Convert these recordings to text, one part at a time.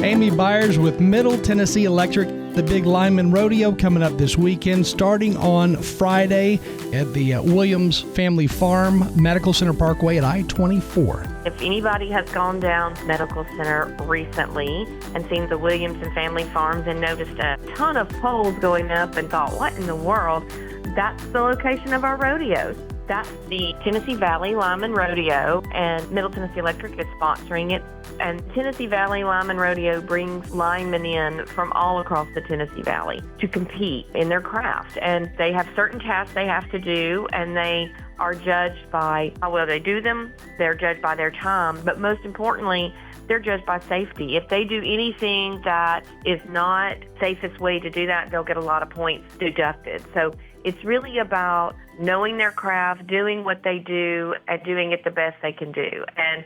Amy Byers with Middle Tennessee Electric. The big Lineman Rodeo coming up this weekend, starting on Friday at the Williams Family Farm, Medical Center Parkway at I-24. If anybody has gone down Medical Center recently and seen the Williams and Family Farms and noticed a ton of poles going up and thought, what in the world? That's the location of our rodeos. That's the Tennessee Valley Lineman Rodeo, and Middle Tennessee Electric is sponsoring it. And Tennessee Valley Lineman Rodeo brings linemen in from all across the Tennessee Valley to compete in their craft. And they have certain tasks they have to do, and they are judged by how well they do them. They're judged by their time, but most importantly, they're judged by safety. If they do anything that is not safest way to do that, they'll get a lot of points deducted. So it's really about knowing their craft, doing what they do, and doing it the best they can do. And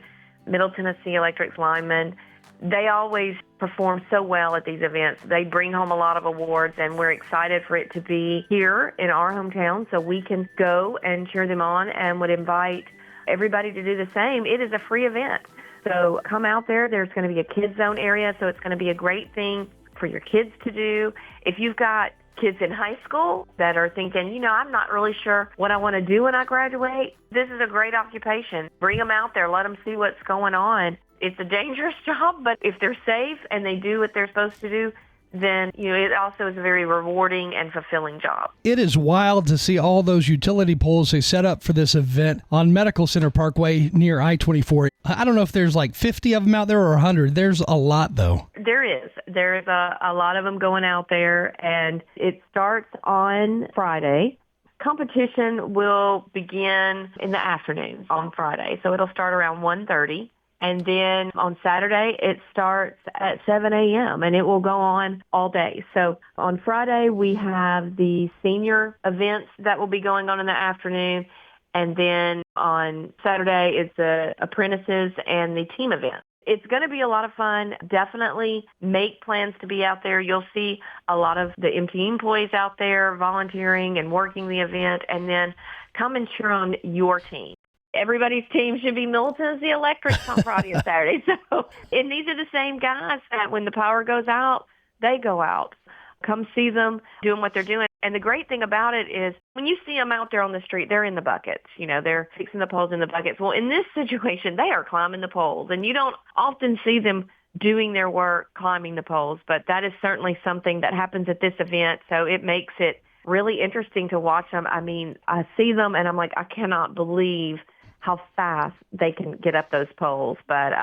Middle Tennessee Electric's linemen, they always perform so well at these events. They bring home a lot of awards, and we're excited for it to be here in our hometown so we can go and cheer them on, and would invite everybody to do the same. It is a free event. So come out there. There's going to be a kids zone area, so it's going to be a great thing for your kids to do. If you've got kids in high school that are thinking, I'm not really sure what I want to do when I graduate, this is a great occupation. Bring them out there. Let them see what's going on. It's a dangerous job, but if they're safe and they do what they're supposed to do, then it also is a very rewarding and fulfilling job. It is wild to see all those utility poles they set up for this event on Medical Center Parkway near I-24. I don't know if there's like 50 of them out there or 100. There's a lot, though. There is. There's a lot of them going out there, and it starts on Friday. Competition will begin in the afternoon on Friday, so it'll start around 1:30. And then on Saturday, it starts at 7 a.m., and it will go on all day. So on Friday, we have the senior events that will be going on in the afternoon. And then on Saturday, it's the apprentices and the team event. It's going to be a lot of fun. Definitely make plans to be out there. You'll see a lot of the MT employees out there volunteering and working the event. And then come and cheer on your team. Everybody's team should be Middle Tennessee Electric on Friday and Saturday. And these are the same guys that when the power goes out, they go out. Come see them doing what they're doing. And the great thing about it is when you see them out there on the street, they're in the buckets. They're fixing the poles in the buckets. Well, in this situation, they are climbing the poles. And you don't often see them doing their work climbing the poles. But that is certainly something that happens at this event. So it makes it really interesting to watch them. I mean, I see them and I'm like, I cannot believe how fast they can get up those poles. But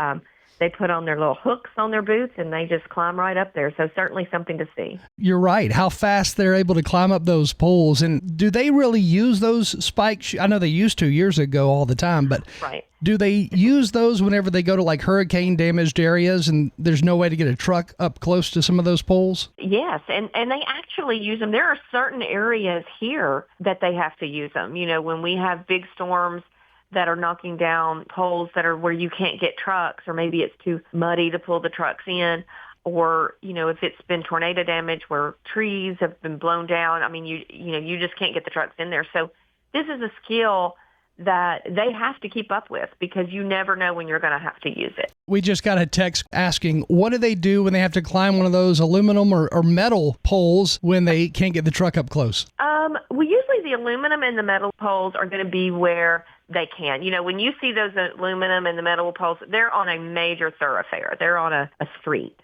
they put on their little hooks on their boots and they just climb right up there. So certainly something to see. You're right. How fast they're able to climb up those poles. And do they really use those spikes? I know they used to years ago all the time, but right. Do they use those whenever they go to like hurricane damaged areas and there's no way to get a truck up close to some of those poles? Yes. And they actually use them. There are certain areas here that they have to use them. When we have big storms that are knocking down poles that are where you can't get trucks, or maybe it's too muddy to pull the trucks in, or, if it's been tornado damage where trees have been blown down, I mean, you just can't get the trucks in there. So this is a skill that they have to keep up with because you never know when you're going to have to use it. We just got a text asking, what do they do when they have to climb one of those aluminum or metal poles when they can't get the truck up close? Well, usually the aluminum and the metal poles are going to be where they can. When you see those aluminum and the metal poles, they're on a major thoroughfare. They're on a street.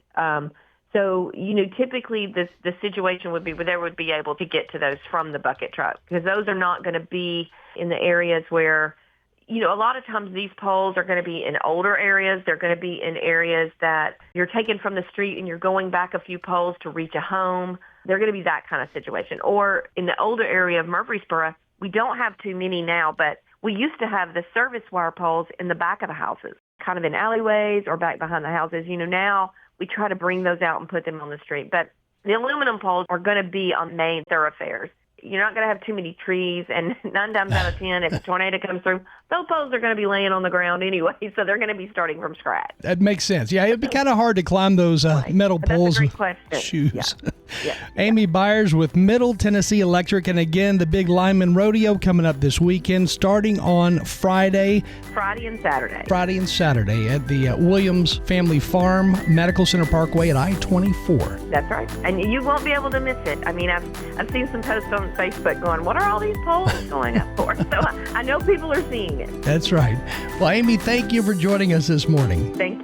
So, typically the situation would be where they would be able to get to those from the bucket truck because those are not going to be in the areas where, a lot of times these poles are going to be in older areas. They're going to be in areas that you're taking from the street and you're going back a few poles to reach a home. They're going to be that kind of situation. Or in the older area of MURFREESBORO, we don't have too many now, but we used to have the service wire poles in the back of the houses, kind of in alleyways or back behind the houses. Now we try to bring those out and put them on the street. But the aluminum poles are going to be on main thoroughfares. You're not going to have too many trees, and 9 times out of 10, if a tornado comes through, those poles are going to be laying on the ground anyway, so they're going to be starting from scratch. That makes sense. Yeah, it'd be kind of hard to climb those metal poles That's a great question. with shoes. Yeah. Yeah. Amy Byers with Middle Tennessee Electric. And again, the big Lineman Rodeo coming up this weekend, starting on Friday Friday and Saturday. At the Williams Family Farm, Medical Center Parkway at I-24. That's right. And you won't be able to miss it. I mean, I've seen some posts on Facebook going, what are all these poles going up for? So I know people are seeing it. That's right. Well, Amy, thank you for joining us this morning. Thank you.